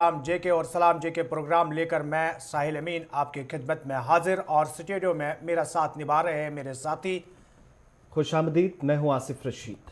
सलाम जेके और सलाम जेके प्रोग्राम लेकर मैं साहिल अमीन आपकी खिदमत में हाजिर और स्टूडियो में मेरा साथ निभा रहे हैं मेरे साथी। खुशामदीद, मैं हूं आसिफ रशीद।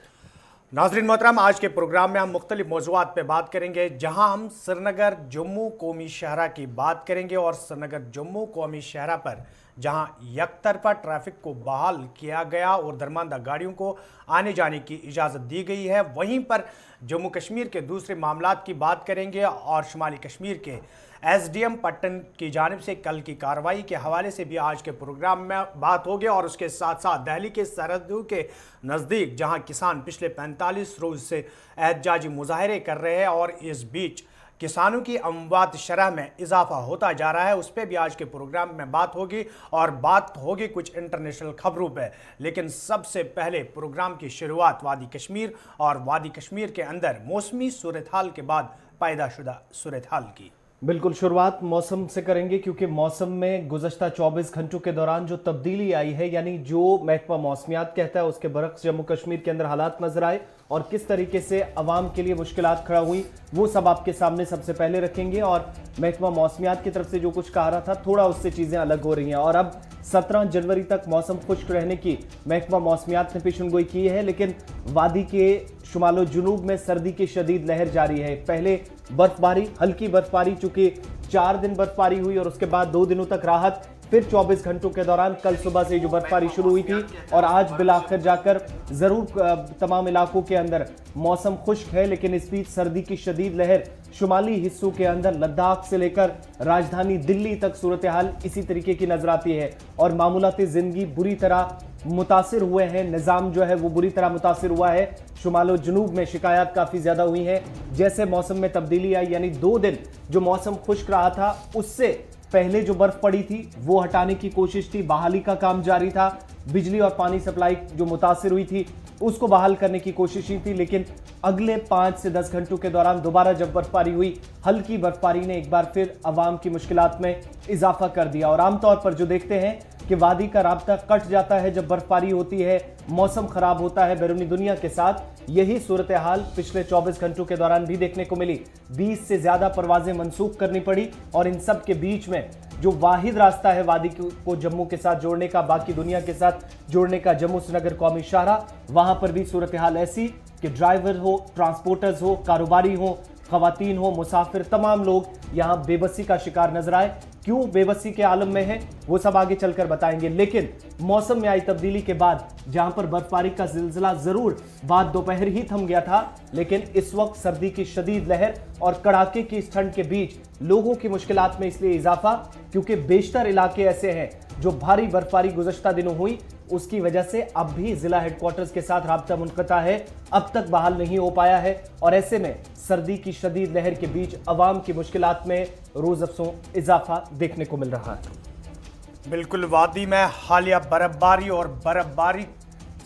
नाजरीन मोहतरम, आज के प्रोग्राम में हम मुख्तलिफ मौज़ूआत पे बात करेंगे, जहां हम श्रीनगर जम्मू कौमी शहरा की बात करेंगे और श्रीनगर जम्मू कौमी शहरा पर जहां यकतरफा ट्रैफिक को बहाल किया गया और दरमानदा गाड़ियों को आने जाने की इजाज़त दी गई है, वहीं पर जम्मू कश्मीर के दूसरे मामलात की बात करेंगे और शुमाली कश्मीर के एसडीएम पट्टन की जानिब से कल की कार्रवाई के हवाले से भी आज के प्रोग्राम में बात होगी। और उसके साथ साथ दिल्ली के सरहदों के नज़दीक जहां किसान पिछले 45 रोज़ से एहतजाजी मुजाहरे कर रहे हैं और इस बीच किसानों की अमवात शरह में इजाफा होता जा रहा है, उस पर भी आज के प्रोग्राम में बात होगी और बात होगी कुछ इंटरनेशनल खबरों पे। लेकिन सबसे पहले प्रोग्राम की शुरुआत वादी कश्मीर और वादी कश्मीर के अंदर मौसमी सूरत हाल के बाद पैदाशुदा सूरत हाल की। बिल्कुल, शुरुआत मौसम से करेंगे क्योंकि मौसम में गुज़श्ता 24 घंटों के दौरान जो तब्दीली आई है, यानी जो महकमा मौसमियात कहता है उसके बरक्स जम्मू कश्मीर के अंदर हालात नजर आए और किस तरीके से अवाम के लिए मुश्किलात खड़ा हुई, वो सब आपके सामने सबसे पहले रखेंगे। और महकमा मौसमियात की तरफ से जो कुछ कहा रहा था, थोड़ा उससे चीज़ें अलग हो रही हैं और अब 17 जनवरी तक मौसम खुश्क रहने की महकमा मौसमियात ने पेशनगोई की है। लेकिन वादी के शुमालो जुनूब में सर्दी की शदीद लहर जारी है। पहले बर्फबारी, हल्की बर्फबारी, चूंकि 4 दिन बर्फबारी हुई और उसके बाद 2 दिनों तक राहत, फिर 24 घंटों के दौरान कल सुबह से जो बर्फबारी शुरू हुई थी और आज बिलाखिर जाकर जरूर तमाम इलाकों के अंदर मौसम खुश्क है। लेकिन इस बीच सर्दी की शदीद लहर शुमाली हिस्सों के अंदर लद्दाख से लेकर राजधानी दिल्ली तक सूरत हाल इसी तरीके की नजर आती है और मामूलाती जिंदगी बुरी तरह मुतासिर हुए हैं। निज़ाम जो है वो बुरी तरह मुतासिर हुआ है। शुमालो जुनूब में शिकायत काफ़ी ज़्यादा हुई हैं। जैसे मौसम में तब्दीली आई, यानी 2 दिन जो मौसम खुश्क रहा था, उससे पहले जो बर्फ पड़ी थी वो हटाने की कोशिश थी, बहाली का काम जारी था। बिजली और पानी सप्लाई जो मुतासिर हुई थी उसको बहाल करने की कोशिश थी। लेकिन अगले 5 से 10 घंटों के दौरान दोबारा जब बर्फबारी हुई, हल्की बर्फबारी ने एक बार फिर अवाम की मुश्किलात में इजाफा कर दिया। और आमतौर पर जो देखते हैं कि वादी का राब्ता कट जाता है जब बर्फबारी होती है, मौसम खराब होता है बैरूनी दुनिया के साथ। यही सूरत हाल पिछले 24 घंटों के दौरान भी देखने को मिली। 20 से ज्यादा परवाजें मंसूख करनी पड़ी और इन सब के बीच में जो वाहिद रास्ता है वादी को जम्मू के साथ जोड़ने का, बाकी दुनिया के साथ जोड़ने का, जम्मू श्रीनगर कौमी शाहरा, वहां पर भी सूरत हाल ऐसी कि ड्राइवर हो, ट्रांसपोर्टर्स हो, कारोबारी हो, खवातीन हो, मुसाफिर, तमाम लोग यहां बेबसी का शिकार नजर आए। क्यों बेबसी के आलम में है वो सब आगे चलकर बताएंगे। लेकिन मौसम में आई तब्दीली के बाद जहां पर बर्फबारी का सिलसिला जरूर बाद दोपहर ही थम गया था, लेकिन इस वक्त सर्दी की शदीद लहर और कड़ाके की इस ठंड के बीच लोगों की मुश्किलात में इसलिए इजाफा क्योंकि बेशतर इलाके ऐसे हैं जो भारी बर्फबारी गुज़श्ता दिनों हुई, उसकी वजह से अब भी जिला हेडक्वार्टर्स के साथ राब्ता मुनक़ता है, अब तक बहाल नहीं हो पाया है। और ऐसे में सर्दी की शदीद लहर के बीच अवाम की मुश्किलात में रोज अफसों इजाफा देखने को मिल रहा है। बिल्कुल, वादी में हालिया बर्फबारी और बर्फबारी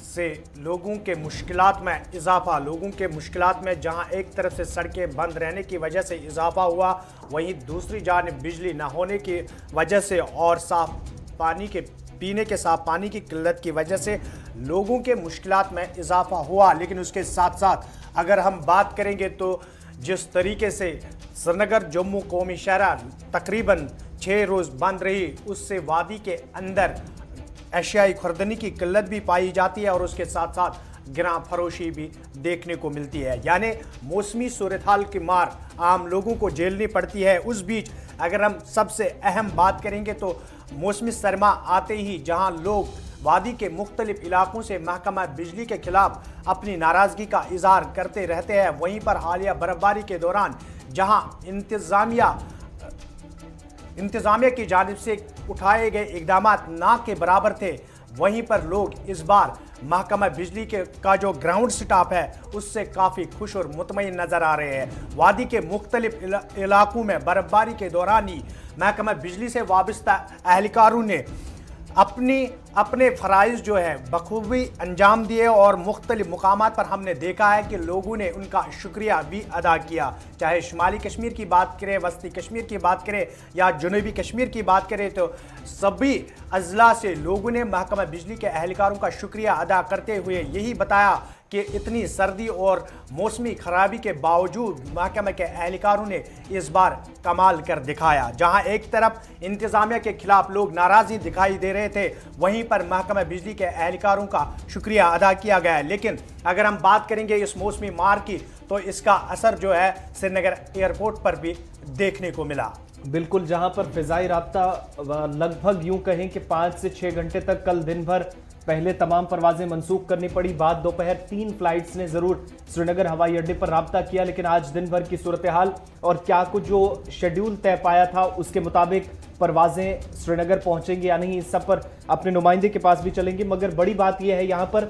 से लोगों के मुश्किलात में इजाफा, लोगों के मुश्किलात में जहां एक तरफ से सड़कें बंद रहने की वजह से इजाफा हुआ, वहीं दूसरी जानिब बिजली ना होने की वजह से और पीने के साफ पानी की किल्लत की वजह से लोगों के मुश्किलात में इजाफा हुआ। लेकिन उसके साथ साथ अगर हम बात करेंगे तो जिस तरीके से श्रीनगर जम्मू कौमी शहरा तकरीबन 6 रोज़ बंद रही, उससे वादी के अंदर एशियाई खुर्दनी की किल्लत भी पाई जाती है और उसके साथ साथ गिरां फरोशी भी देखने को मिलती है। यानी मौसमी सूरत हाल की मार आम लोगों को झेलनी पड़ती है। उस बीच अगर हम सबसे अहम बात करेंगे तो मौसमी सरमा आते ही जहां लोग वादी के मुख्तलिफ इलाकों से महकमा बिजली के खिलाफ अपनी नाराज़गी का इजहार करते रहते हैं, वहीं पर हालिया बर्फबारी के दौरान जहां इंतज़ामिया की जानिब से उठाए गए इकदाम ना के बराबर थे, वहीं पर लोग इस बार महकमा बिजली का जो ग्राउंड स्टाफ है उससे काफ़ी खुश और मुतमईन नज़र आ रहे हैं। वादी के मुख्तलिफ इलाकों में बर्फबारी के दौरान ही महकमा बिजली से वाबस्ता एहलकारों ने अपने फ़राइज़ जो है बखूबी अंजाम दिए और मुख्तलिफ मुकामात पर हमने देखा है कि लोगों ने उनका शुक्रिया भी अदा किया। चाहे शुमाली कश्मीर की बात करें, वस्ती कश्मीर की बात करें या जनूबी कश्मीर की बात करें, तो सभी अजला से लोगों ने महकमा बिजली के एहलकारों का शुक्रिया अदा करते हुए यही बताया कि इतनी सर्दी और मौसमी खराबी के बावजूद महकमे के एहलकारों ने इस बार कमाल कर दिखाया। जहां एक तरफ इंतजामिया के खिलाफ लोग नाराज़ी दिखाई दे रहे थे, वहीं पर महकमा बिजली के एहलकारों का शुक्रिया अदा किया गया। लेकिन अगर हम बात करेंगे इस मौसमी मार की, तो इसका असर जो है श्रीनगर एयरपोर्ट पर भी देखने को मिला। बिल्कुल, जहां पर फिजाई राब्ता लगभग यूं कहें कि 5 से 6 घंटे तक कल दिन भर पहले तमाम परवाजें मंसूख करनी पड़ी। बाद दोपहर 3 फ्लाइट्स ने जरूर श्रीनगर हवाई अड्डे पर राब्ता किया, लेकिन आज दिन भर की सूरत हाल और क्या कुछ जो शेड्यूल तय पाया था उसके मुताबिक परवाजें श्रीनगर पहुंचेंगी या नहीं, इस सब पर अपने नुमाइंदे के पास भी चलेंगे। मगर बड़ी बात यह है यहाँ पर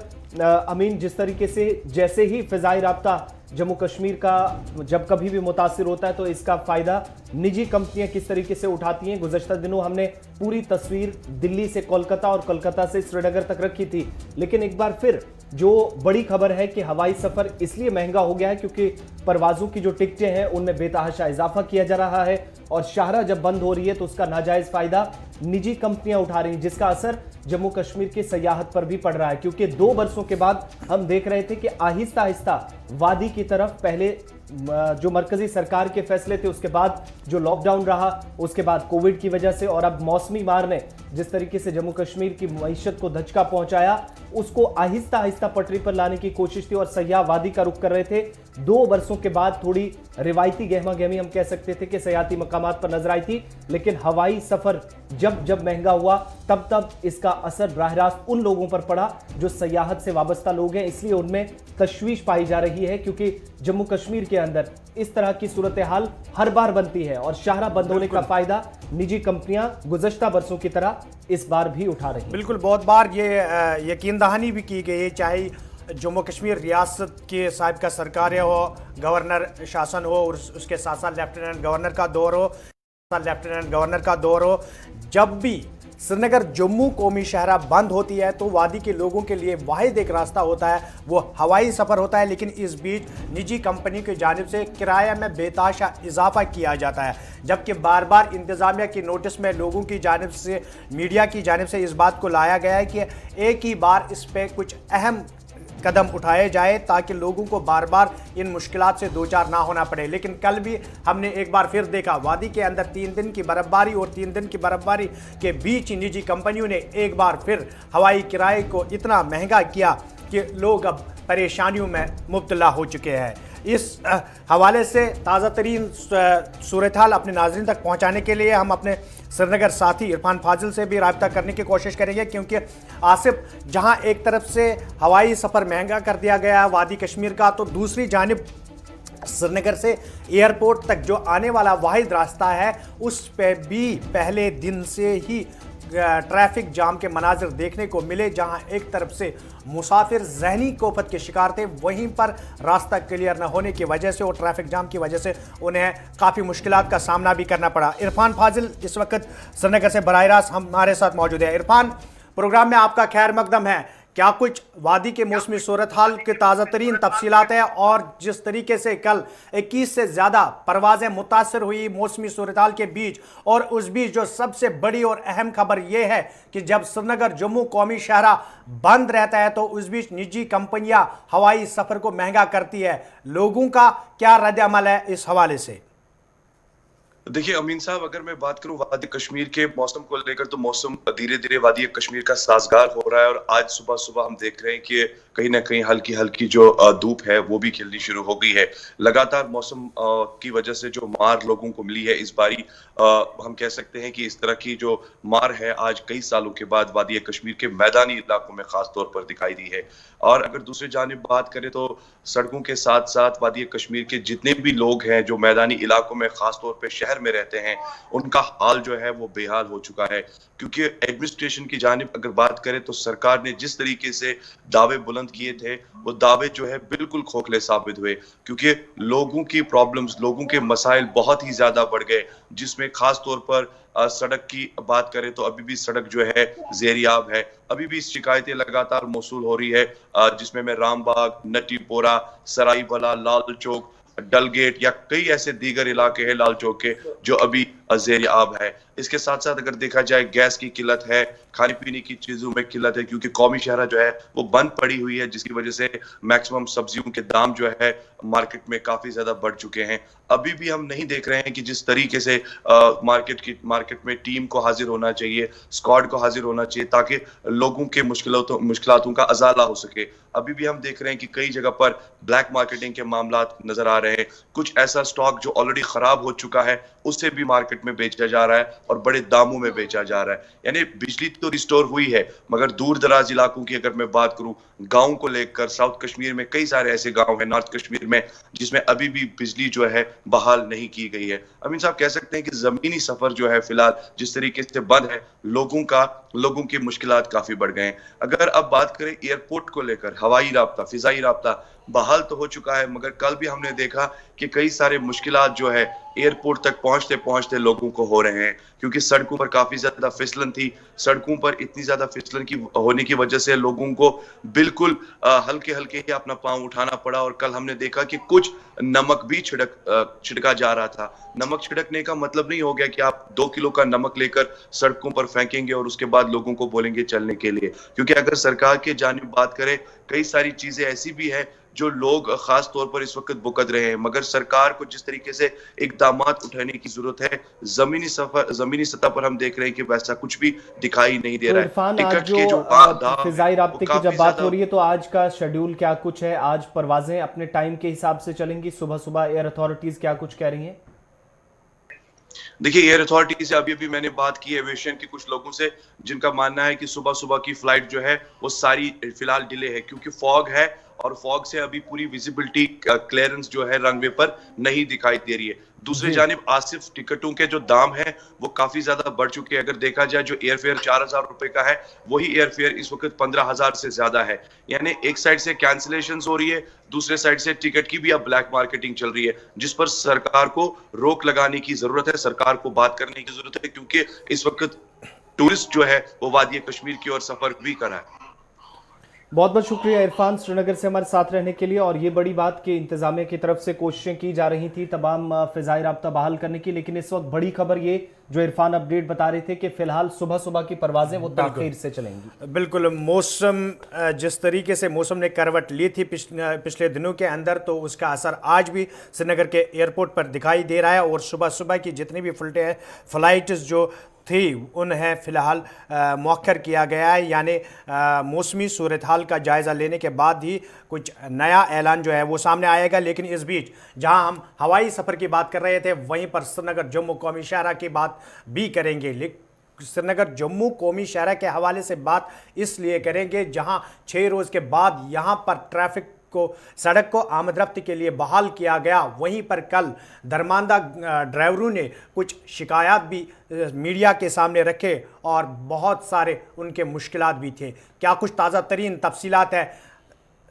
अमीन, जिस तरीके से जैसे ही फिजाई राब्ता जम्मू कश्मीर का जब कभी भी मुतासिर होता है तो इसका फायदा निजी कंपनियां किस तरीके से उठाती हैं। गुज़श्ता दिनों हमने पूरी तस्वीर दिल्ली से कोलकाता और कोलकाता से श्रीनगर तक रखी थी, लेकिन एक बार फिर जो बड़ी खबर है कि हवाई सफर इसलिए महंगा हो गया है क्योंकि परवाजों की जो टिकटें हैं उनमें बेतहाशा इजाफा किया जा रहा है और शाहराह जब बंद हो रही है तो उसका नाजायज फायदा निजी कंपनियां उठा रही हैं, जिसका असर जम्मू कश्मीर की सयाहत पर भी पड़ रहा है। क्योंकि 2 बरसों के बाद हम देख रहे थे कि आहिस्ता आहिस्ता वादी की तरफ पहले जो मरकजी सरकार के फैसले थे, उसके बाद जो लॉकडाउन रहा, उसके बाद कोविड की वजह से और अब मौसमी मार ने जिस तरीके से जम्मू कश्मीर की मईशत को धचका पहुंचाया, उसको आहिस्ता आहिस्ता पटरी पर लाने की कोशिश थी और सयाह वादी का रुख कर रहे थे। 2 बरसों के बाद थोड़ी रिवायती गहमा गहमी हम कह सकते थे कि सयाहती मकामात पर नजर आई थी, लेकिन हवाई सफर जब महंगा हुआ तब इसका असर राह रास्त उन लोगों पर पड़ा जो सयाहत से वाबस्ता लोग हैं। इसलिए उनमें तशवीश पाई जा रही है क्योंकि जम्मू कश्मीर के अंदर इस तरह की सूरत हाल हर बार बनती है और शाहराह बंद होने का फायदा निजी कंपनियां गुज़श्ता बरसों की तरह इस बार भी उठा रही हैं। बिल्कुल, बहुत बार ये यकीन दहानी भी की गई है, चाहे जम्मू कश्मीर रियासत के साहिब का सरकार हो, गवर्नर शासन हो और उसके साथ साथ लेफ्टिनेंट गवर्नर का दौर हो, जब भी श्रीनगर जम्मू कौमी शहरा बंद होती है तो वादी के लोगों के लिए वाहिद एक रास्ता होता है, वो हवाई सफ़र होता है। लेकिन इस बीच निजी कंपनी की जानिब से किराया में बेताशा इजाफा किया जाता है, जबकि बार बार इंतज़ामिया की नोटिस में लोगों की जानिब से, मीडिया की जानिब से इस बात को लाया गया है कि एक ही बार इस पर कुछ अहम कदम उठाए जाए ताकि लोगों को बार बार इन मुश्किलात से दो चार ना होना पड़े। लेकिन कल भी हमने एक बार फिर देखा, वादी के अंदर 3 दिन की बर्फबारी और 3 दिन की बर्फबारी के बीच ही निजी कंपनियों ने एक बार फिर हवाई किराए को इतना महंगा किया कि लोग अब परेशानियों में मुब्तला हो चुके हैं। इस हवाले से ताज़ा तरीन सूरत हाल अपने नाज़रीन तक पहुँचाने के लिए हम अपने श्रीनगर साथी इरफान फाजिल से भी राब्ता करने की कोशिश करेंगे, क्योंकि आसिफ, जहां एक तरफ से हवाई सफ़र महंगा कर दिया गया वादी कश्मीर का, तो दूसरी जानिब श्रीनगर से एयरपोर्ट तक जो आने वाला वाहिद रास्ता है उस पर भी पहले दिन से ही ट्रैफिक जाम के मनाजिर देखने को मिले, जहां एक तरफ से मुसाफिर ज़हनी कोफत के शिकार थे, वहीं पर रास्ता क्लियर न होने की वजह से और ट्रैफिक जाम की वजह से उन्हें काफ़ी मुश्किलात का सामना भी करना पड़ा। इरफान फाजिल इस वक्त श्रीनगर से बराह रास्त हमारे साथ मौजूद है। इरफान, प्रोग्राम में आपका खैर मकदम है। क्या कुछ वादी के मौसमी सूरत हाल के ताज़ा तरीन तफसीलात है और जिस तरीके से कल 21 से ज़्यादा परवाज़ें मुतासर हुई मौसमी सूरत हाल के बीच, और उस बीच जो सबसे बड़ी और अहम खबर यह है कि जब श्रीनगर जम्मू कौमी शहरा बंद रहता है तो उस बीच निजी कंपनियां हवाई सफ़र को महंगा करती है, लोगों का क्या रद्द अमल है इस हवाले से? देखिए अमीन साहब, अगर मैं बात करूं वादी कश्मीर के मौसम को लेकर, तो मौसम धीरे धीरे वादी कश्मीर का साजगार हो रहा है और आज सुबह सुबह हम देख रहे हैं कि कहीं ना कहीं हल्की हल्की जो धूप है वो भी खिलनी शुरू हो गई है। लगातार मौसम की वजह से जो मार लोगों को मिली है इस बारी, हम कह सकते हैं कि इस तरह की जो मार है आज कई सालों के बाद वादी कश्मीर के मैदानी इलाकों में खास तौर पर दिखाई दी है। और अगर दूसरी जानिब बात करें तो सड़कों के साथ साथ वादी कश्मीर के जितने भी लोग हैं जो मैदानी इलाकों में खास तौर पर शहर में रहते हैं, उनका हाल जो है वो बेहाल हो चुका है। क्योंकि एडमिनिस्ट्रेशन की जानिब अगर बात करें तो सरकार ने जिस तरीके से दावे बुलंद किए थे वो दावे जो है बिल्कुल खोखले साबित हुए, क्योंकि लोगों की प्रॉब्लम्स, लोगों के मसाइल बहुत ही ज्यादा बढ़ गए, जिसमें खास तौर पर सड़क की बात करें तो अभी भी सड़क जो है ज़ेरियाब है, अभी भी शिकायतें लगातार मौसूल हो रही है, जिसमें मैं रामबाग, नटीपोरा, सराईबला, लाल चौक, डलगेट या कई ऐसे दीगर इलाके हैं लाल चौक के जो अभी ज़ेर आब है। इसके साथ साथ अगर देखा जाए गैस की किल्लत है, खाने पीने की चीजों में किल्लत है, क्योंकि कौमी शहरा जो है वो बंद पड़ी हुई है, जिसकी वजह से मैक्सिमम सब्जियों के दाम जो है मार्केट में काफी ज्यादा बढ़ चुके हैं। अभी भी हम नहीं देख रहे हैं कि जिस तरीके से मार्केट में टीम को हाजिर होना चाहिए, स्क्वाड को हाजिर होना चाहिए, ताकि लोगों के मुश्किलातों का अजाला हो सके। अभी भी हम देख रहे हैं कि कई जगह पर ब्लैक मार्केटिंग के मामला नजर आ रहे हैं। कुछ ऐसा स्टॉक जो ऑलरेडी खराब हो चुका है उसे भी मार्केट में बेचा जा रहा है और बड़े दामों में बेचा जा रहा है। यानी बिजली तो रिस्टोर हुई है, मगर दूर दराज इलाकों की अगर मैं बात करूं, गांव को लेकर साउथ कश्मीर में कई सारे ऐसे गांव हैं, नॉर्थ कश्मीर में, जिसमें अभी भी बिजली जो है बहाल नहीं की गई है। अमीन साहब कह सकते हैं कि जमीनी सफर जो है फिलहाल जिस तरीके से बंद है, लोगों की मुश्किलात काफी बढ़ गए हैं। अगर अब बात करें एयरपोर्ट को लेकर, हवाई राब्ता, फिजाई राब्ता बहाल तो हो चुका है, मगर कल भी हमने देखा कि कई सारे मुश्किलात जो है एयरपोर्ट तक पहुंचते पहुंचते लोगों को हो रहे हैं, क्योंकि सड़कों पर काफी ज्यादा फिसलन थी। सड़कों पर इतनी ज्यादा फिसलन की होने की वजह से लोगों को बिल्कुल हल्के हल्के ही अपना पांव उठाना पड़ा। और कल हमने देखा कि कुछ नमक भी छिड़का जा रहा था। नमक छिड़कने का मतलब नहीं हो गया कि आप 2 किलो का नमक लेकर सड़कों पर फेंकेंगे और उसके बाद लोगों को बोलेंगे चलने के लिए, क्योंकि अगर सरकार की जानिब बात करें, कई सारी चीजें ऐसी भी है जो लोग खास तौर पर इस वक्त भुगत रहे हैं, मगर सरकार को जिस तरीके से इकदामात उठाने की जरूरत है, जमीनी सतह पर हम देख रहे हैं कि वैसा कुछ भी दिखाई नहीं दे तो रहा इरफान, है। आज टिकट के जो फिजाई राब्ते की जब बात हो रही है तो आज का शेड्यूल क्या कुछ है? आज परवाजें अपने टाइम के हिसाब से चलेंगी? सुबह सुबह एयर अथॉरिटीज क्या कुछ कह रही हैं? देखिए, एयर अथॉरिटी से अभी मैंने बात की एविएशन के कुछ लोगों से, जिनका मानना है कि सुबह सुबह की फ्लाइट जो है वो सारी फिलहाल डिले है, क्योंकि फॉग है और फॉग से अभी पूरी विजिबिलिटी क्लियरेंस जो है रनवे पर नहीं दिखाई दे रही है। दूसरी जानिब आसिफ टिकटों के जो दाम है वो काफी ज्यादा बढ़ चुके हैं। अगर देखा जाए जो एयरफेयर 4000 रुपए का है, वही एयरफेयर इस वक्त 15,000 से ज्यादा है। यानी एक साइड से कैंसिलेशन हो रही है, दूसरे साइड से टिकट की भी अब ब्लैक मार्केटिंग चल रही है, जिस पर सरकार को रोक लगाने की जरूरत है, सरकार को बात करने की जरूरत है, क्योंकि इस वक्त टूरिस्ट जो है वो वादी कश्मीर की ओर सफर भी कर रहा है। बहुत बहुत शुक्रिया इरफान, श्रीनगर से हमारे साथ रहने के लिए। और ये बड़ी बात कि इंतजामिया की तरफ से कोशिशें की जा रही थी तमाम फिजाई राब्ता बहाल करने की, लेकिन इस वक्त बड़ी खबर ये जो इरफान अपडेट बता रहे थे कि फिलहाल सुबह सुबह की परवाजें वो ताखीर से चलेंगी। बिल्कुल, मौसम जिस तरीके से मौसम ने करवट ली थी पिछले दिनों के अंदर, तो उसका असर आज भी श्रीनगर के एयरपोर्ट पर दिखाई दे रहा है। और सुबह सुबह की जितनी भी फ्लाइट्स जो थी उन्हें फ़िलहाल मौखर किया गया है, यानी मौसमी सूरत हाल का जायज़ा लेने के बाद ही कुछ नया ऐलान जो है वो सामने आएगा। लेकिन इस बीच जहां हम हवाई सफ़र की बात कर रहे थे, वहीं पर श्रीनगर जम्मू कौमी शहरा की बात भी करेंगे। लेकिन श्रीनगर जम्मू कौमी शहरा के हवाले से बात इसलिए करेंगे जहां 6 रोज़ के बाद यहां पर सड़क को आमद-रफ्त के लिए बहाल किया गया। वहीं पर कल दरमांदा ड्राइवरों ने कुछ शिकायत भी मीडिया के सामने रखे और बहुत सारे उनके मुश्किलात भी थे। क्या कुछ ताज़ा तरीन तफसीलात है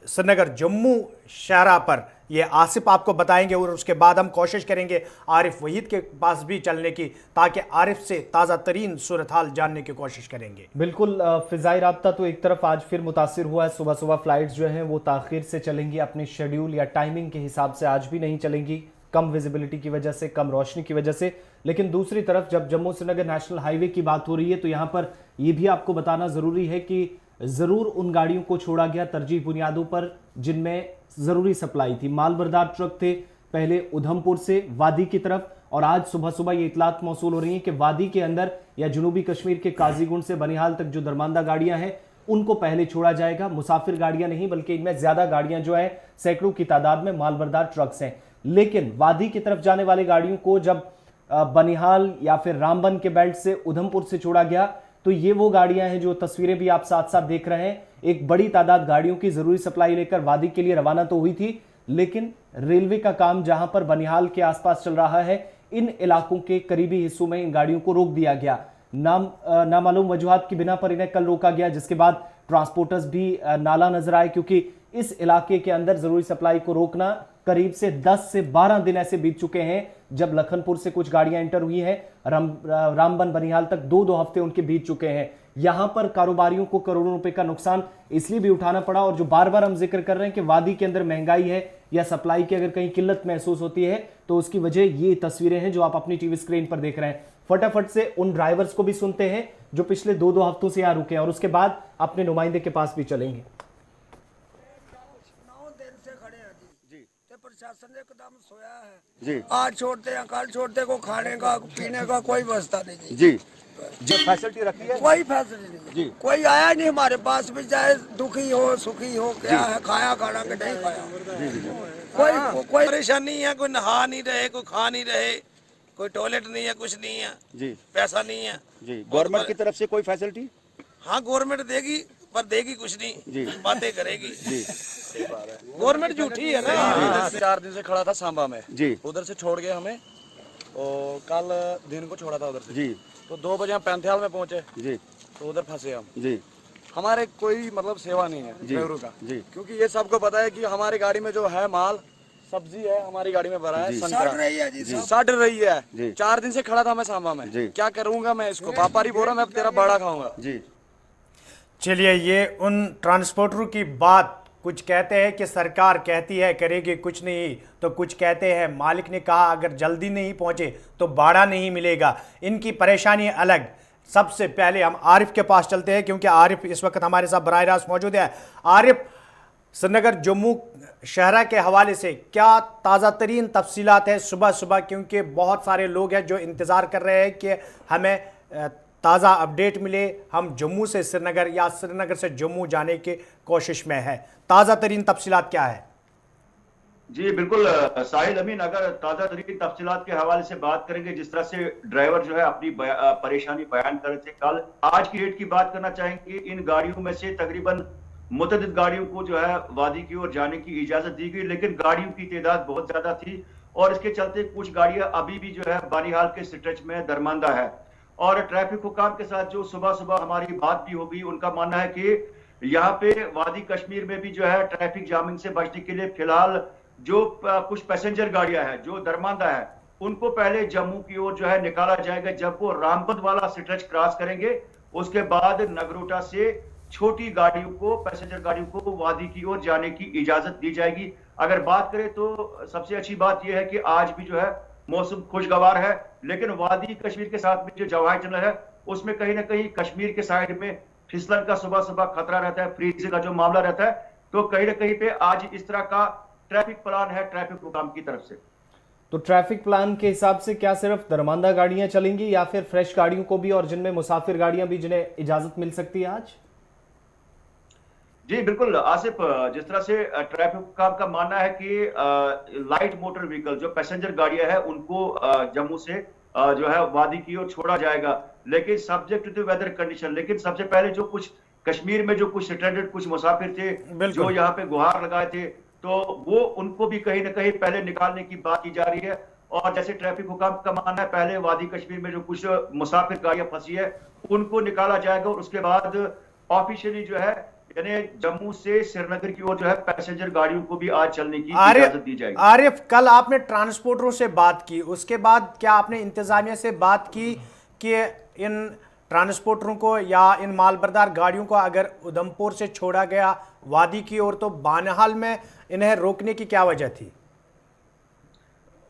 श्रीनगर जम्मू शहरा पर, ये आसिफ आपको बताएंगे और उसके बाद हम कोशिश करेंगे आरिफ वहीद के पास भी चलने की, ताकि आरिफ से ताज़ा तरीन सूरत हाल जानने की कोशिश करेंगे। बिल्कुल, फिजाई राब्ता तो एक तरफ आज फिर मुतासिर हुआ है। सुबह सुबह फ्लाइट्स जो हैं वो ताखीर से चलेंगी, अपने शेड्यूल या टाइमिंग के हिसाब से आज भी नहीं चलेंगी, कम विजिबिलिटी की वजह से, कम रोशनी की वजह से। लेकिन दूसरी तरफ जब जम्मू श्रीनगर नेशनल हाईवे की बात हो रही है तो यहाँ पर यह भी आपको बताना ज़रूरी है कि ज़रूर उन गाड़ियों को छोड़ा गया तरजीह बुनियादों पर जिनमें ज़रूरी सप्लाई थी। मालबरदार ट्रक थे पहले उधमपुर से वादी की तरफ, और आज सुबह सुबह ये इतलात मौसूल हो रही है कि वादी के अंदर या जनूबी कश्मीर के काजीगुंड से बनिहाल तक जो दरमांदा गाड़ियां हैं उनको पहले छोड़ा जाएगा। मुसाफिर गाड़ियां नहीं, बल्कि इनमें ज्यादा गाड़ियां जो है सैकड़ों की तादाद में मालबरदार ट्रक्स हैं। लेकिन वादी की तरफ जाने वाली गाड़ियों को जब बनिहाल या फिर रामबन के बेल्ट से उधमपुर से छोड़ा गया, तो ये वो गाड़ियां हैं जो तस्वीरें भी आप साथ साथ देख रहे हैं। एक बड़ी तादाद गाड़ियों की जरूरी सप्लाई लेकर वादी के लिए रवाना तो हुई थी, लेकिन रेलवे का काम जहां पर बनिहाल के आसपास चल रहा है, इन इलाकों के करीबी हिस्सों में इन गाड़ियों को रोक दिया गया। नामालूम वजूहात की बिना पर इन्हें कल रोका गया, जिसके बाद ट्रांसपोर्टर्स भी नाला नजर आए, क्योंकि इस इलाके के अंदर जरूरी सप्लाई को रोकना करीब से 10 से 12 दिन ऐसे बीत चुके हैं जब लखनपुर से कुछ गाड़ियां एंटर हुई हैं। रामबन बनिहाल तक 2 हफ्ते उनके बीत चुके हैं। यहां पर कारोबारियों को करोड़ों रुपए का नुकसान इसलिए भी उठाना पड़ा। और जो बार बार हम जिक्र कर रहे हैं कि वादी के अंदर महंगाई है, या सप्लाई की अगर कहीं किल्लत महसूस होती है तो उसकी वजह ये तस्वीरें हैं जो आप अपनी टीवी स्क्रीन पर देख रहे हैं। फटाफट से उन ड्राइवर्स को भी सुनते हैं जो पिछले 2 हफ्तों से यहाँ रुके हैं और उसके बाद अपने नुमाइंदे के पास भी चलेंगे। प्रशासन एकदम सोया है जी। आज छोड़ते हैं कल छोड़ते को खाने का पीने का कोई व्यवस्था नहीं जी। जो फैसिलिटी रखी है कोई फैसिलिटी नहीं जी। कोई आया नहीं हमारे पास भी, चाहे दुखी हो सुखी हो क्या है, खाया खाना के नहीं खाया कोई परेशानी है। कोई नहा नहीं रहे, कोई खा नहीं रहे, कोई टॉयलेट नहीं है, कुछ नहीं है जी, पैसा नहीं है जी। गवर्नमेंट की तरफ से कोई फैसिलिटी? हाँ गवर्नमेंट देगी पर देगी कुछ नहीं जी, बातें करेगी जी। गवर्नमेंट झूठी है ना। 4 दिन से खड़ा था सांबा में जी, उधर से छोड़ गए हमें और कल दिन को छोड़ा था उधर से जी। तो 2 बजे हम पैंथ्याल में पहुंचे जी, तो उधर फंसे हम जी। हमारे कोई मतलब सेवा नहीं है ड्राइवरों का जी, क्योंकि ये सबको पता है कि हमारी गाड़ी में जो है माल सब्जी है हमारी गाड़ी में भरा है, सड़ रही है जी, सड़ रही है जी। 4 दिन से खड़ा था मैं सांबा में जी। क्या करूंगा मैं इसको? व्यापारी बोल रहा मैं अब तेरा बड़ा खाऊंगा जी। चलिए, ये उन ट्रांसपोर्टरों की बात, कुछ कहते हैं कि सरकार कहती है करेगी कुछ नहीं, तो कुछ कहते हैं मालिक ने कहा अगर जल्दी नहीं पहुंचे तो भाड़ा नहीं मिलेगा। इनकी परेशानी अलग। सबसे पहले हम आरिफ के पास चलते हैं क्योंकि आरिफ इस वक्त हमारे साथ बराह रास्त मौजूद है। आरिफ, श्रीनगर जम्मू शहरा के हवाले से क्या ताज़ा तरीन तफसीलात है सुबह सुबह, क्योंकि बहुत सारे लोग हैं जो इंतज़ार कर रहे हैं कि हमें ताज़ा अपडेट मिले, हम जम्मू से श्रीनगर या श्रीनगर से जम्मू जाने की कोशिश में है। ताज़ा तरीन तफसीलात क्या है? जी बिल्कुल साहिल अमीन, अगर ताज़ा तरीन तफसीलात के हवाले से बात करेंगे, जिस तरह से ड्राइवर जो है अपनी परेशानी बयान कर रहे थे कल, आज की डेट की बात करना चाहेंगे। इन गाड़ियों में से तकरीबन मुतअद्दिद गाड़ियों को जो है वादी की ओर जाने की इजाजत दी गई, लेकिन गाड़ियों की तादाद बहुत ज्यादा थी और इसके चलते कुछ गाड़ियां अभी भी जो है बानिहाल के स्ट्रेच में दरमांदा है। और ट्रैफिक हुकाम के साथ जो सुबह सुबह हमारी बात भी होगी, उनका मानना है कि यहाँ पे वादी कश्मीर में भी जो है ट्रैफिक जामिंग से बचने के लिए फिलहाल जो कुछ पैसेंजर गाड़ियां हैं जो दरमांदा है, उनको पहले जम्मू की ओर जो है निकाला जाएगा। जब वो रामबंद वाला स्ट्रेच क्रॉस करेंगे उसके बाद नगरोटा से छोटी गाड़ियों को, पैसेंजर गाड़ियों को वादी की ओर जाने की इजाजत दी जाएगी। अगर बात करें तो सबसे अच्छी बात यह है कि आज भी जो है मौसम खुशगवार है, लेकिन वादी कश्मीर के साथ में जो जवाहर टनल है उसमें कहीं ना कहीं कश्मीर के साइड में फिसलन का सुबह सुबह खतरा रहता है, फ्रीजिंग का जो मामला रहता है। तो कहीं ना कहीं पे आज इस तरह का ट्रैफिक प्लान है ट्रैफिक हुकाम की तरफ से। तो ट्रैफिक प्लान के हिसाब से क्या सिर्फ दरमांदा गाड़ियां चलेंगी या फिर फ्रेश गाड़ियों को भी, और जिनमें मुसाफिर गाड़ियां भी, जिन्हें इजाजत मिल सकती है आज? जी बिल्कुल आसिफ, जिस तरह से ट्रैफिक हुकाम का मानना है कि लाइट मोटर व्हीकल जो पैसेंजर गाड़ियां हैं उनको जम्मू से जो है वादी की ओर छोड़ा जाएगा, लेकिन सब्जेक्ट टू वेदर कंडीशन। लेकिन सबसे पहले जो कुछ कश्मीर में जो कुछ स्ट्रेंडेड कुछ मुसाफिर थे जो यहाँ पे गुहार लगाए थे, तो वो उनको भी कहीं ना कहीं पहले निकालने की बात की जा रही है। और जैसे ट्रैफिक हुकाम का मानना है पहले वादी कश्मीर में जो कुछ मुसाफिर गाड़ियां फंसी है उनको निकाला जाएगा और उसके बाद ऑफिशियली जो है यानी जम्मू से श्रीनगर की ओर जो है पैसेंजर गाड़ियों को भी आज चलने की इजाजत दी जाएगी। आरिफ, कल आपने ट्रांसपोर्टरों से बात की, उसके बाद क्या आपने इंतजामिया से बात की कि इन ट्रांसपोर्टरों को या इन मालबरदार गाड़ियों को अगर उधमपुर से छोड़ा गया वादी की ओर तो बानिहाल में इन्हें रोकने की क्या वजह थी?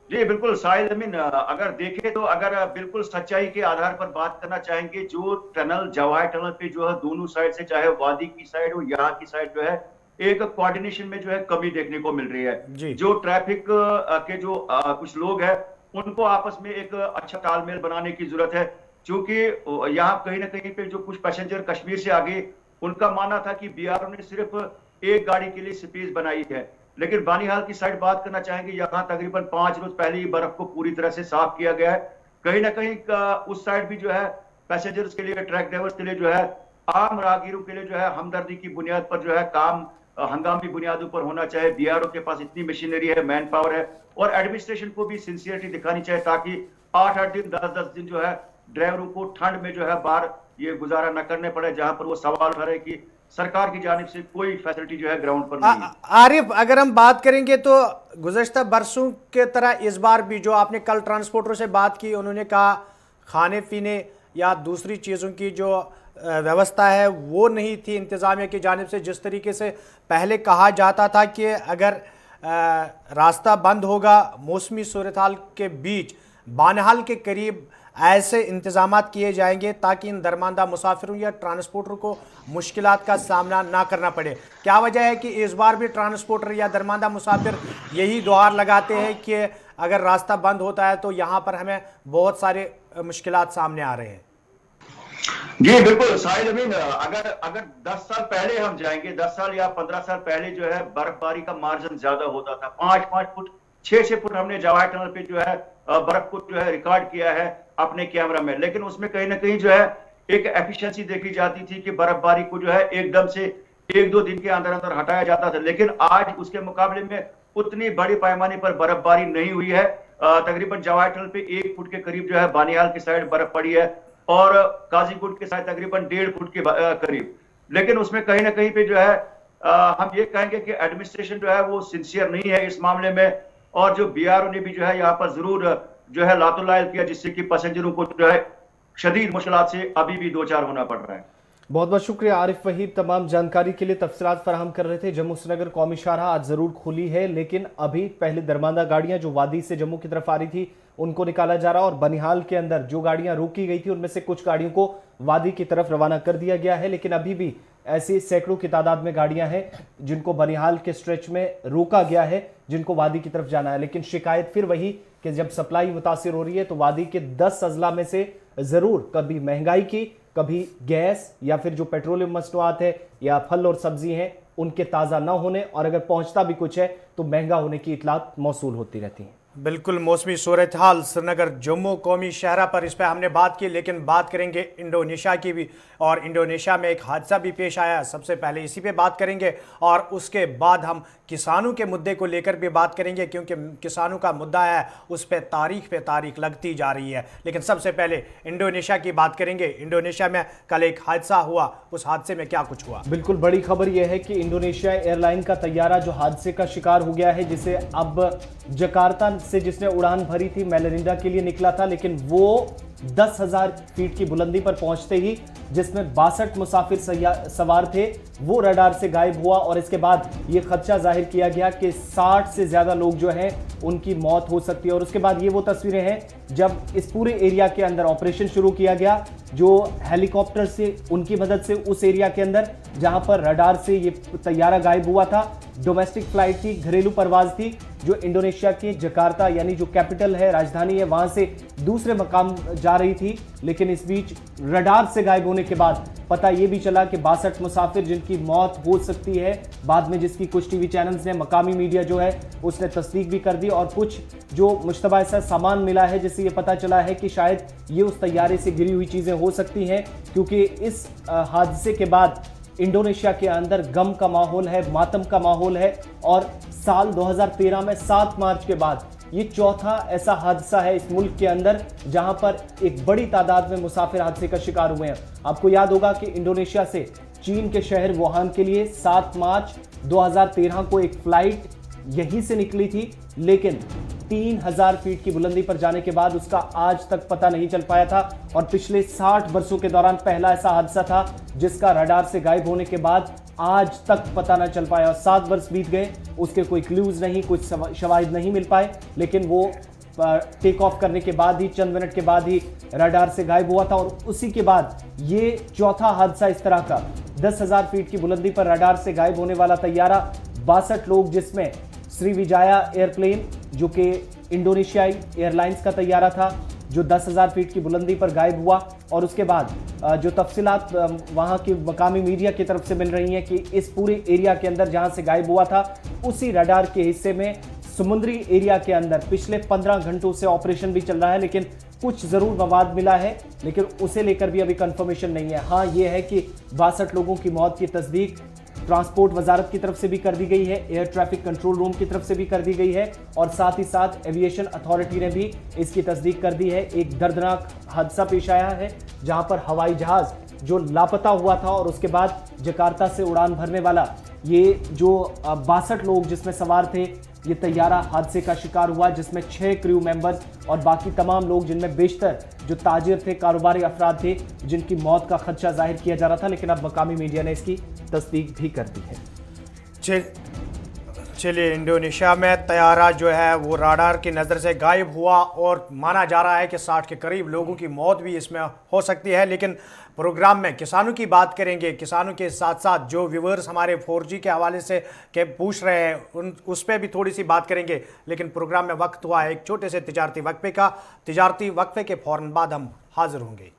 जी बिल्कुल साहिल अमीन, अगर देखें तो अगर बिल्कुल सच्चाई के आधार पर बात करना चाहेंगे, जो टनल जवाहर टनल पे जो है दोनों साइड से, चाहे वादी की साइड हो यहाँ की साइड, जो है एक कोऑर्डिनेशन में जो है कमी देखने को मिल रही है। जो ट्रैफिक के जो कुछ लोग हैं उनको आपस में एक अच्छा तालमेल बनाने की जरूरत है, क्योंकि यहाँ कहीं ना कहीं पे जो कुछ पैसेंजर कश्मीर से आगे, उनका मानना था कि बीआरओ ने सिर्फ एक गाड़ी के लिए स्पेस बनाई है, लेकिन बानिहाल की साइड बात करना चाहेंगे, यहाँ तकरीबन 5 रोज पहले ही बर्फ को पूरी तरह से साफ किया गया है। कहीं ना कहीं उस साइड भी जो है पैसेंजर्स के लिए, ट्रक ड्राइवर्स के लिए जो है, आम राहगीरों के लिए जो है हमदर्दी की बुनियाद पर जो है काम हंगामी बुनियादों पर होना चाहिए। बीआरओ के पास इतनी मशीनरी है, मैन पावर है, और एडमिनिस्ट्रेशन को भी सिंसियरिटी दिखानी चाहिए ताकि 8-8 दिन 10-10 दिन जो है ड्राइवरों को ठंड में जो है बाहर ये गुजारा न करने पड़े, जहां पर वो सवाल उठा रहे कि सरकार की जानिब से कोई फैसिलिटी जो है ग्राउंड पर नहीं है। आरिफ, अगर हम बात करेंगे तो गुज़श्ता बरसों के तरह इस बार भी जो आपने कल ट्रांसपोर्टर से बात की, उन्होंने कहा खाने पीने या दूसरी चीज़ों की जो व्यवस्था है वो नहीं थी इंतज़ामिया की जानिब से, जिस तरीके से पहले कहा जाता था कि अगर रास्ता बंद होगा, मौसमी सूरत हाल के बीच बानहाल के करीब ऐसे इंतजामात किए जाएंगे ताकि इन दरमानदा मुसाफिरों या ट्रांसपोर्टर को मुश्किलात का सामना ना करना पड़े। क्या वजह है कि इस बार भी ट्रांसपोर्टर या दरमानदा मुसाफिर यही गुहार लगाते हैं कि अगर रास्ता बंद होता है तो यहाँ पर हमें बहुत सारे मुश्किलात सामने आ रहे हैं? जी बिल्कुल साहिल अमीन, अगर 10 साल पहले हम जाएंगे, 10 साल या 15 साल पहले जो है बर्फबारी का मार्जिन ज्यादा होता था। 5-5 फुट 6-6 फुट हमने जवाहर टनल पे जो है बर्फ को जो है रिकॉर्ड किया है अपने कैमरा में, लेकिन उसमें कहीं ना कहीं जो है एक एफिशिएंसी देखी जाती थी कि बर्फबारी को जो है एकदम से 1-2 दिन के अंदर अंदर हटाया जाता था। लेकिन आज उसके मुकाबले में उतनी बड़ी पैमाने पर बर्फबारी नहीं हुई है। तकरीबन जवाहर टनल पे 1 फुट के करीब जो है बानियाल की साइड बर्फ पड़ी है और काजीगुंड के साइड तकरीबन 1.5 फुट के करीब। लेकिन उसमें कहीं ना कहीं पे जो है हम ये कहेंगे कि एडमिनिस्ट्रेशन जो है वो सिंसियर नहीं है इस मामले में, और जो बीआरओ ने भी जो है यहाँ पर जरूर जो है लातुलायल किया, जिससे कि पैसेंजरों को जो है शदीद मुश्किलात से अभी भी दो चार होना पड़ रहा है। बहुत बहुत शुक्रिया आरिफ वहीद, तमाम जानकारी के लिए तफसीलात फराहम कर रहे थे। जम्मू श्रीनगर कौमी शाहराह आज जरूर खुली है, लेकिन अभी पहले दरमांदा गाड़ियां जो वादी से जम्मू की तरफ आ रही थी उनको निकाला जा रहा, और बनिहाल के अंदर जो गाड़ियां रोकी गई थी उनमें से कुछ गाड़ियों को वादी की तरफ रवाना कर दिया गया है। लेकिन अभी भी ऐसी सैकड़ों की तादाद में गाड़ियां हैं जिनको बनिहाल के स्ट्रेच में रोका गया है, जिनको वादी की तरफ जाना है। लेकिन शिकायत फिर वही कि जब सप्लाई मुतासिर हो रही है तो वादी के 10 अजला में से जरूर कभी महंगाई की, कभी गैस या फिर जो पेट्रोलियम मसनूआत है या फल और सब्जी हैं उनके ताज़ा ना होने, और अगर पहुंचता भी कुछ है तो महंगा होने की इतलात मौसूल होती रहती हैं। बिल्कुल, मौसमी सूरत हाल श्रीनगर जम्मू कौमी शहरा पर इस पर हमने बात की, लेकिन बात करेंगे इंडोनेशिया की भी, और इंडोनेशिया में एक हादसा भी पेश आया। सबसे पहले इसी पे बात करेंगे और उसके बाद हम किसानों के मुद्दे को लेकर भी बात करेंगे, क्योंकि किसानों का मुद्दा है उस पर तारीख लगती जा रही है। लेकिन सबसे पहले इंडोनेशिया की बात करेंगे। इंडोनेशिया में कल एक हादसा हुआ, उस हादसे में क्या कुछ हुआ? बिल्कुल, बड़ी खबर यह है कि इंडोनेशिया एयरलाइन का तैयारा जो हादसे का शिकार हो गया है, जिसे अब जकार्ता से जिसने उड़ान भरी थी मेलिंडा के लिए निकला था, लेकिन वो 10,000 फीट की बुलंदी पर पहुंचते ही जिसमें 62 मुसाफिर सवार थे वो रडार से गायब हुआ, और इसके बाद ये खदशा जाहिर किया गया कि 60 से ज्यादा लोग जो हैं उनकी मौत हो सकती है। और उसके बाद ये वो तस्वीरें हैं जब इस पूरे एरिया के अंदर ऑपरेशन शुरू किया गया, जो हेलीकॉप्टर से उनकी मदद से उस एरिया के अंदर जहां पर रडार से ये तैयारा गायब हुआ था, डोमेस्टिक फ्लाइट थी, घरेलू परवाज थी, जो इंडोनेशिया के जकार्ता यानी जो कैपिटल है, राजधानी है, वहां से दूसरे मकाम जा रही थी। लेकिन इस बीच रडार से गायब होने के बाद पता यह भी चला कि 62 मुसाफिर जिनकी मौत हो सकती है, बाद में जिसकी कुछ टीवी चैनल्स ने, मकामी मीडिया जो है उसने तस्दीक भी कर दी, और कुछ जो मुश्तबा ऐसा सामान मिला है जिससे ये पता चला है कि शायद ये उस तैयारे से गिरी हुई चीजें हो सकती हैं, क्योंकि इस हादसे के बाद इंडोनेशिया के अंदर गम का माहौल है, मातम का माहौल है, और साल 2013 में 7 मार्च के बाद ये चौथा ऐसा हादसा है इस मुल्क के अंदर जहां पर एक बड़ी तादाद में मुसाफिर हादसे का शिकार हुए हैं। आपको याद होगा कि इंडोनेशिया से चीन के शहर वुहान के लिए 7 मार्च 2013 को एक फ्लाइट यहीं से निकली थी, लेकिन 3000 फीट की बुलंदी पर जाने के बाद उसका आज तक पता नहीं चल पाया था, और पिछले 60 वर्षों के दौरान पहला ऐसा हादसा था जिसका रडार से गायब होने के बाद आज तक पता न चल पाया। 7 वर्ष बीत गए, उसके कोई क्लूज नहीं, कुछ शवाहिद नहीं मिल पाए, लेकिन वो टेक ऑफ करने के बाद ही, चंद मिनट के बाद ही रडार से गायब हुआ था। और उसी के बाद ये चौथा हादसा इस तरह का, 10,000 फीट की बुलंदी पर रडार से गायब होने वाला तैयारा, 62 लोग, जिसमें श्रीविजाया एयरप्लेन जो कि इंडोनेशियाई एयरलाइंस का तैयारा था, जो 10,000 फीट की बुलंदी पर गायब हुआ। और उसके बाद जो तफसीलात वहाँ की मकामी मीडिया की तरफ से मिल रही हैं कि इस पूरे एरिया के अंदर जहाँ से गायब हुआ था, उसी रडार के हिस्से में समुद्री एरिया के अंदर पिछले 15 घंटों से ऑपरेशन भी चल रहा है, लेकिन कुछ ज़रूर मवाद मिला है, लेकिन उसे लेकर भी अभी कंफर्मेशन नहीं है। हाँ, ये है कि 62 लोगों की मौत की तस्दीक ट्रांसपोर्ट वजारत की तरफ से भी कर दी गई है, एयर ट्रैफिक कंट्रोल रूम की तरफ से भी कर दी गई है, और साथ ही साथ एविएशन अथॉरिटी ने भी इसकी तस्दीक कर दी है। एक दर्दनाक हादसा पेश आया है जहां पर हवाई जहाज जो लापता हुआ था और उसके बाद जकार्ता से उड़ान भरने वाला ये जो 62 लोग जिसमें सवार थे, ये तैयारा हादसे का शिकार हुआ, जिसमें 6 क्रू मेंबर्स और बाकी तमाम लोग, जिनमें बेशतर जो ताजिर थे, कारोबारी अफराद थे, जिनकी मौत का खदशा जाहिर किया जा रहा था, लेकिन अब मकामी मीडिया ने इसकी तस्दीक भी कर दी है। चलिए, इंडोनेशिया में तैयारा जो है वो राडार की नज़र से गायब हुआ और माना जा रहा है कि 60 के करीब लोगों की मौत भी इसमें हो सकती है। लेकिन प्रोग्राम में किसानों की बात करेंगे, किसानों के साथ साथ जो व्यूअर्स हमारे 4G के हवाले से के पूछ रहे हैं उस पर भी थोड़ी सी बात करेंगे। लेकिन प्रोग्राम में वक्त हुआ एक छोटे से तिजारती वक्फे का। तिजारती वक्फे के फ़ौरन बाद हम हाजिर होंगे।